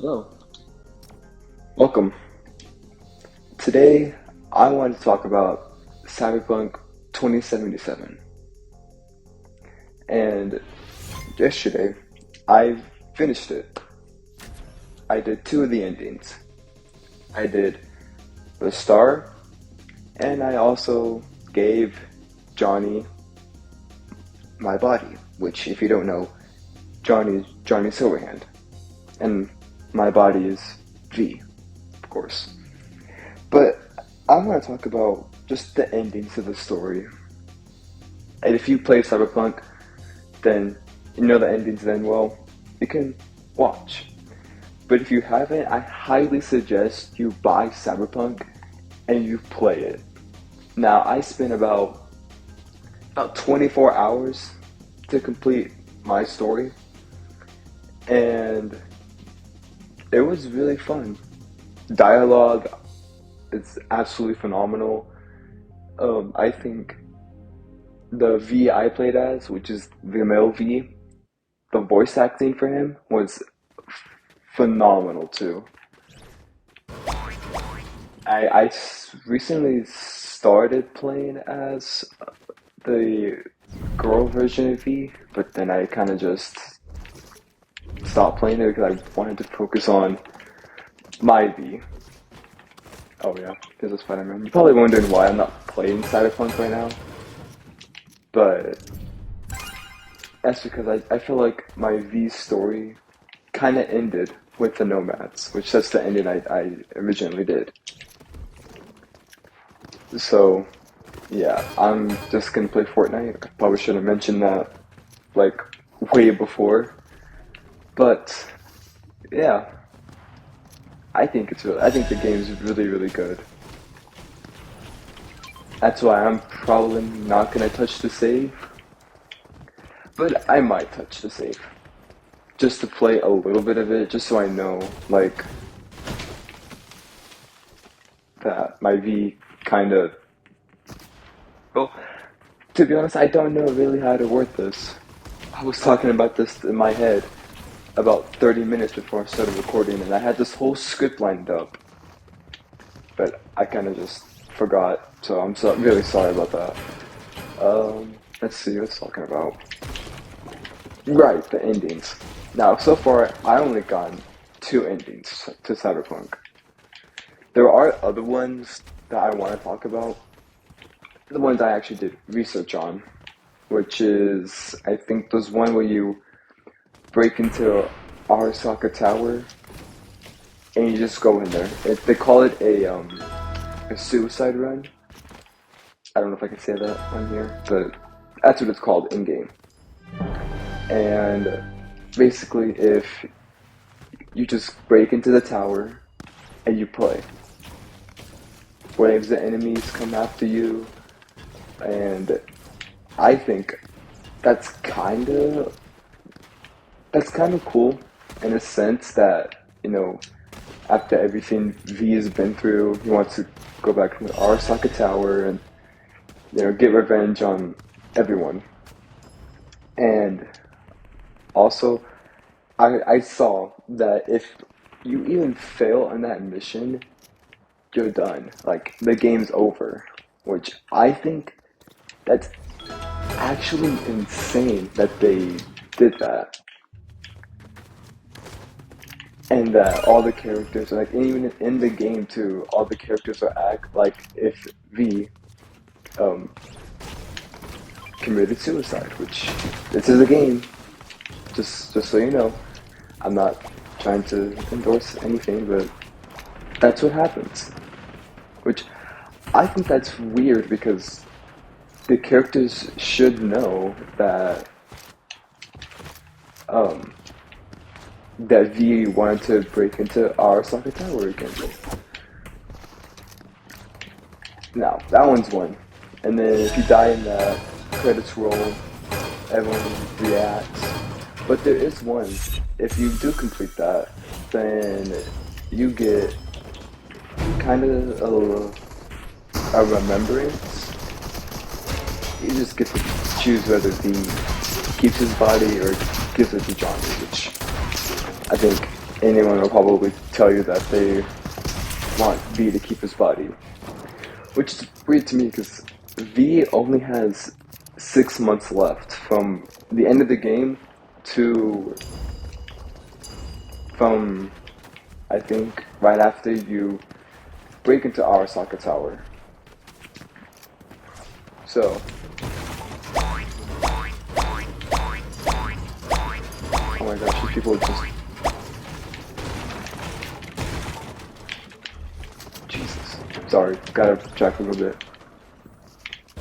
Hello, welcome. Today, I want to talk about Cyberpunk 2077. And yesterday, I finished it. I did two of the endings. I did the star, and I also gave Johnny my body, which, if you don't know, Johnny is Johnny Silverhand. And my body is V, of course. But I want to talk about just the endings of the story. And if you play Cyberpunk, then you know the endings then well, you can watch. But if you haven't, I highly suggest you buy Cyberpunk and you play it. Now, I spent about 24 hours to complete my story, and it was really fun. Dialogue is absolutely phenomenal. I think the V I played as, which is the male V, the voice acting for him was phenomenal too. I recently started playing as the girl version of V, but then I kind of just stopped playing it because I wanted to focus on my V. Oh yeah, there's a Spider-Man. You're probably wondering why I'm not playing Cyberpunk right now, but that's because I feel like my V story kind of ended with the Nomads, which that's the ending I originally did. So yeah, I'm just gonna play Fortnite. I probably should have mentioned that like way before, but yeah, I think the game is really good. That's why I'm probably not gonna touch the save, but I might touch the save just to play a little bit of it, just so I know like that my V kind of. Well, to be honest, I don't know really how to word this. I was talking about this in my head about 30 minutes before I started recording, and I had this whole script lined up, but I kind of just forgot, so I'm really sorry about that. Let's see what's talking about. Right, the endings. Now, so far, I only gotten two endings to Cyberpunk. There are other ones that I want to talk about. The ones I actually did research on, which is, I think there's one where you break into Arasaka Tower and you just go in there. They call it a suicide run. I don't know if I can say that on here, but that's what it's called in game. And basically, if you just break into the tower and you play, waves the enemies come after you, and I think that's kind of cool in a sense that, you know, after everything V has been through, he wants to go back to Arasaka Tower and, you know, get revenge on everyone. And also, I saw that if you even fail on that mission, you're done. Like, the game's over. Which I think that's actually insane that they did that. And that all the characters, like even in the game too, all the characters will act like if V um, committed suicide, which this is a game. Just so you know, I'm not trying to endorse anything, but that's what happens. Which I think that's weird because the characters should know that that V wanted to break into Arasaka Tower again. Now, that one's one. And then if you die in the credits roll, everyone reacts. But there is one. If you do complete that, then you get kind of a remembrance. You just get to choose whether V keeps his body or gives it to Johnny, which I think anyone will probably tell you that they want V to keep his body. Which is weird to me because V only has 6 months left from the end of the game to from I think right after you break into Arasaka Tower. So oh my gosh, these people are just Jesus. Sorry, gotta backtrack a little bit.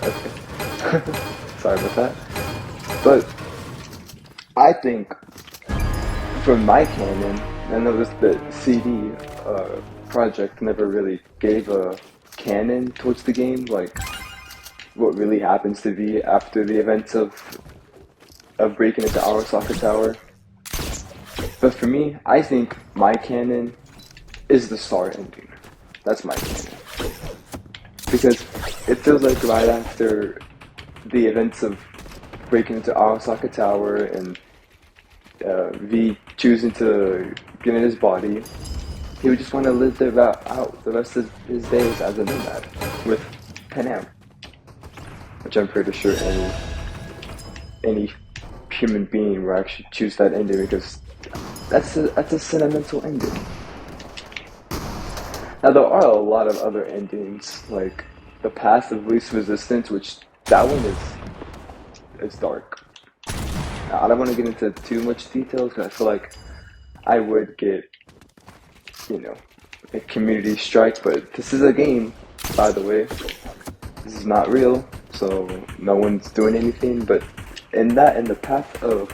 Okay. Sorry about that. But I think for my canon, I noticed that CD project never really gave a canon towards the game, like what really happens to V after the events of breaking into Arasaka Tower. But for me, I think my canon is the star ending. That's my canon. Because it feels like right after the events of breaking into Arasaka Tower and V choosing to get in his body, he would just want to live out the rest of his days as a nomad with Panam. Which I'm pretty sure any human being will actually choose that ending because that's a sentimental ending. Now there are a lot of other endings, like the Path of Least Resistance, which that one is dark. Now, I don't want to get into too much details because I feel like I would get, a community strike. But this is a game, by the way. This is not real, so no one's doing anything. But in the Path of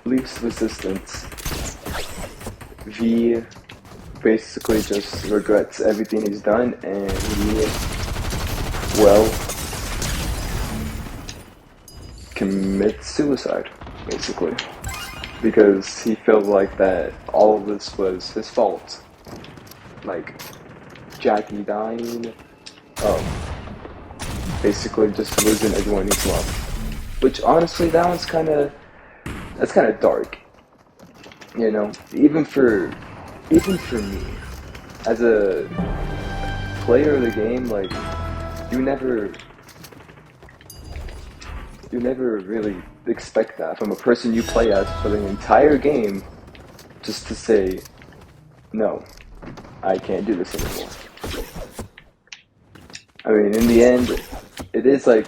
Least Resistance, V basically just regrets everything he's done, and he, commits suicide, basically, because he felt like that all of this was his fault, like Jackie dying, basically just losing everyone he's loved, which honestly, that's kind of dark, even for me, as a player of the game, like, you never really expect that from a person you play as for the entire game, just to say, no, I can't do this anymore. I mean, in the end, it is like,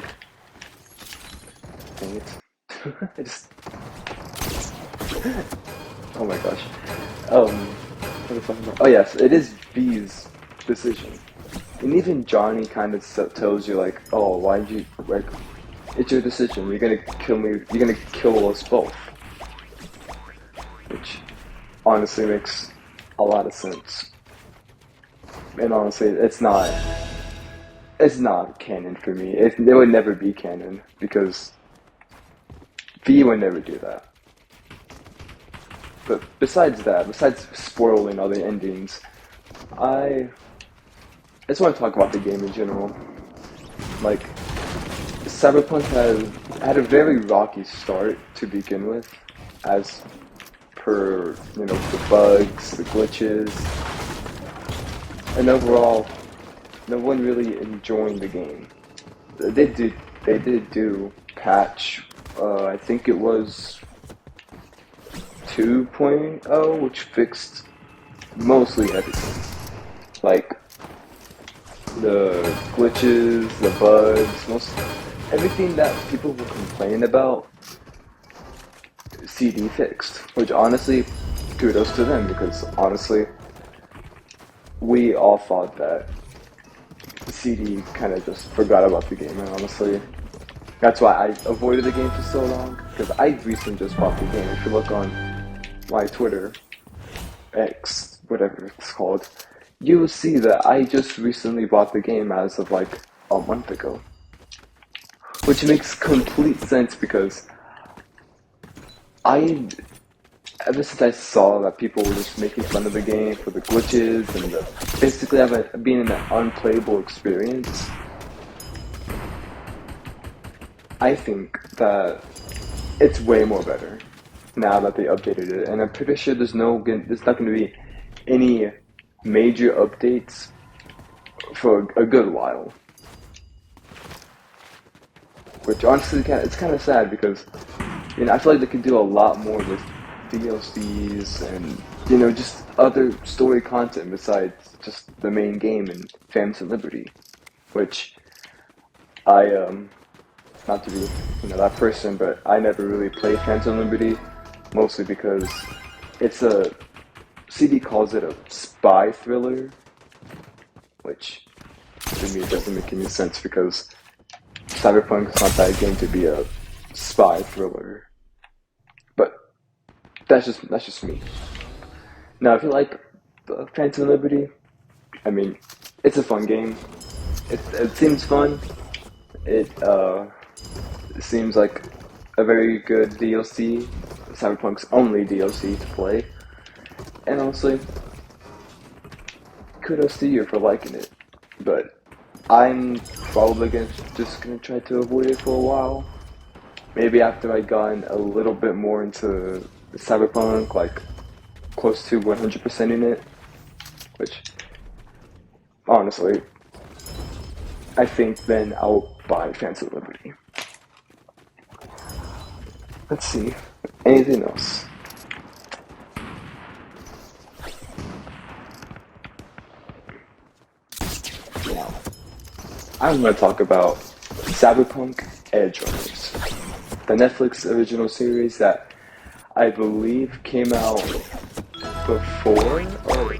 dang it, oh my gosh, oh yes, it is V's decision. And even Johnny kind of tells you, like, oh, why'd you, like, it's your decision, you're gonna kill me, you're gonna kill us both. Which honestly makes a lot of sense. And honestly, it's not canon for me. It would never be canon, because V would never do that. But besides spoiling other endings, I just want to talk about the game in general. Like, Cyberpunk had a very rocky start to begin with, as per, the bugs, the glitches, and overall, no one really enjoying the game. They did do patch, I think it was 2.0, which fixed mostly everything. Like, the glitches, the bugs, everything that people will complain about, CD fixed. Which honestly, kudos to them, because honestly, we all thought that CD kind of just forgot about the game, and honestly, that's why I avoided the game for so long, because I recently just bought the game. If you look on my Twitter, X, whatever it's called, you will see that I just recently bought the game as of like a month ago. Which makes complete sense, because ever since I saw that people were just making fun of the game for the glitches and basically being in an unplayable experience, I think that it's way more better. now that they updated it, and I'm pretty sure there's not going to be any major updates for a good while. Which honestly, it's kind of sad because, I feel like they could do a lot more with DLCs and, just other story content besides just the main game and Phantoms of Liberty. Which not to be, that person, but I never really played Phantoms of Liberty, mostly because CD calls it a spy thriller, which to me doesn't make any sense because Cyberpunk is not that game to be a spy thriller. But that's just me. Now, if you like Phantoms of Liberty, I mean, it's a fun game. It seems fun. It seems like a very good DLC. Cyberpunk's only DLC to play. And honestly, kudos to you for liking it. But I'm probably just gonna try to avoid it for a while. Maybe after I've gotten a little bit more into Cyberpunk, like close to 100% in it, which honestly, I think then I'll buy Phantoms of Liberty. Let's see, anything else? Now, I'm going to talk about Cyberpunk Edge Runners, the Netflix original series that I believe came out before, or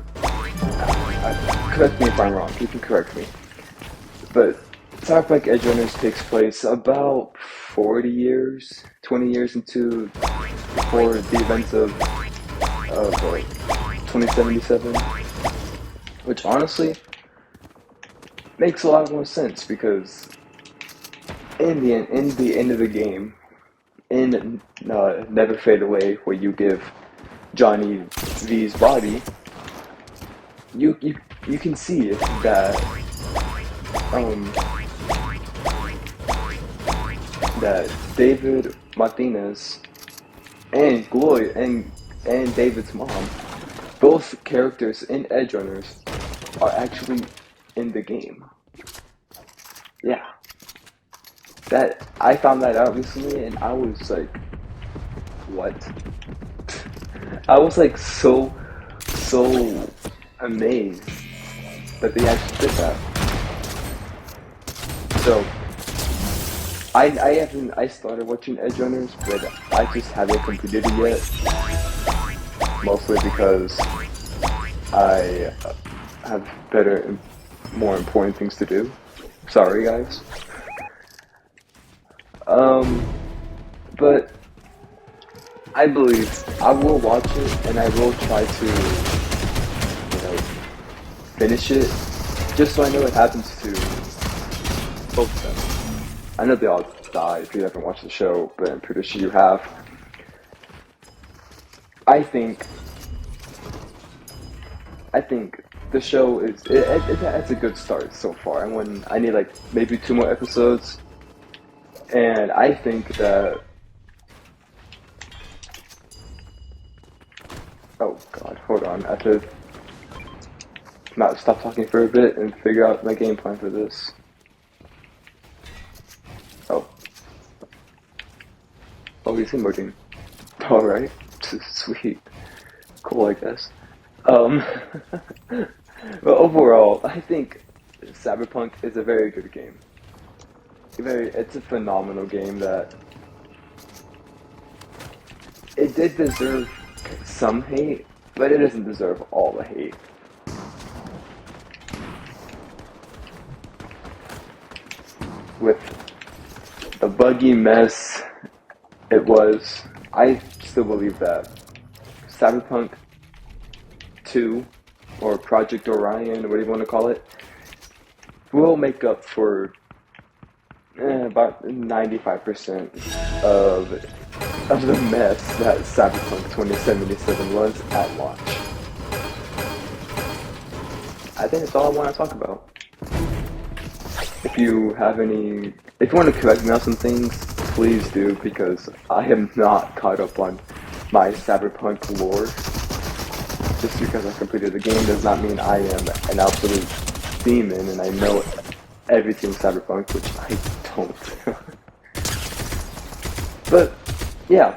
correct me if I'm wrong, you can correct me. But Cyberpunk Edge Runners takes place about 20 years before the events of 2077, which honestly makes a lot more sense because in the end of the game, in Never Fade Away, where you give Johnny V's body, you can see that that David Martinez and Gloria and David's mom, both characters in Edge Runners, are actually in the game. Yeah. That I found that out recently and I was like, what? I was like so amazed that they actually did that. So I started watching Edge Runners, but I just haven't completed it yet. Mostly because I have better and more important things to do. Sorry, guys. But I believe I will watch it and I will try to, finish it, just so I know what happens to both of them. I know they all die if you haven't watched the show, but I'm pretty sure you have. I think the show it's a good start so far. And I need like maybe 2 more episodes, and I think that. Oh God, hold on. I have to not stop talking for a bit and figure out my game plan for this. Oh, he's emoting. Alright. Sweet. Cool, I guess. But overall, I think Cyberpunk is a very good game. It's a phenomenal game that it did deserve some hate, but it doesn't deserve all the hate. With the buggy mess it was, I still believe that Cyberpunk 2, or Project Orion, or whatever you want to call it, will make up for about 95% of the mess that Cyberpunk 2077 was at launch. I think that's all I want to talk about. If you want to correct me on some things, please do, because I am not caught up on my Cyberpunk lore. Just because I completed the game does not mean I am an absolute demon and I know everything Cyberpunk, which I don't. But yeah,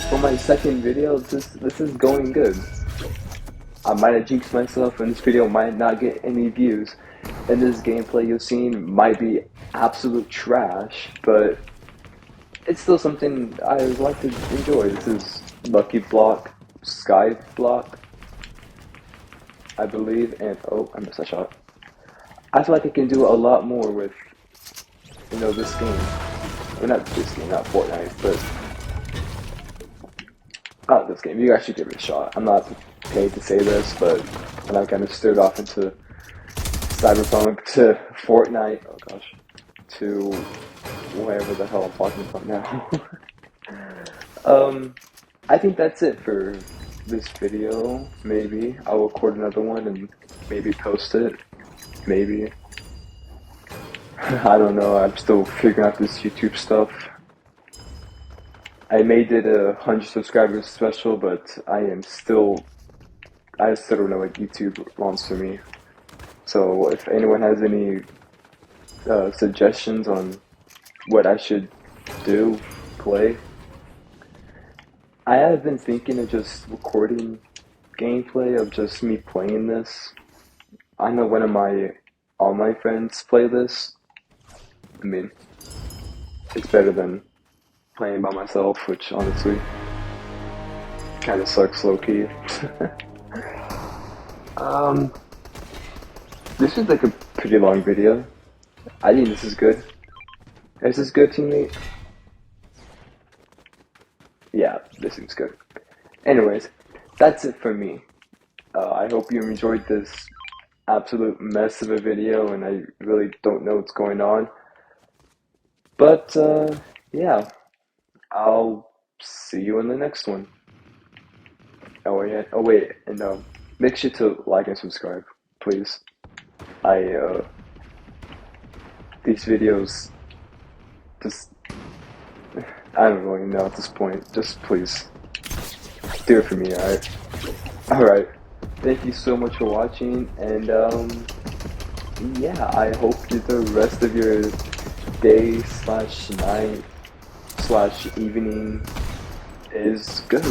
for my second video, this is going good. I might have jinxed myself, and this video might not get any views, and this gameplay you've seen might be absolute trash, but it's still something I like to enjoy. This is Lucky Block, Sky Block, I believe, and oh, I missed a shot. I feel like I can do a lot more with, you know, this game. Well, not this game, not Fortnite, but not this game. You guys should give it a shot. I'm not paid to say this, but when I kind of stirred off into Cyberpunk to Fortnite, oh gosh, to whatever the hell I'm talking about now. I think that's it for this video. Maybe I'll record another one and maybe post it. Maybe. I don't know. I'm still figuring out this YouTube stuff. I made it a 100 subscribers special, but I still don't know what YouTube wants from me. So if anyone has any suggestions on what I should do, play, I have been thinking of just recording gameplay of just me playing this. I know one of my online friends play this. I mean, it's better than playing by myself, which honestly kind of sucks low-key. This is like a pretty long video. I think this is good. Is this good, teammate? Yeah, this is good. Anyways, that's it for me. I hope you enjoyed this absolute mess of a video, and I really don't know what's going on. But, yeah, I'll see you in the next one. Oh, yeah. Oh, wait, and make sure to like and subscribe, please. These videos, just, I don't really know at this point. Just please, do it for me, alright? Alright, thank you so much for watching, and, yeah, I hope that the rest of your day / night / evening is good.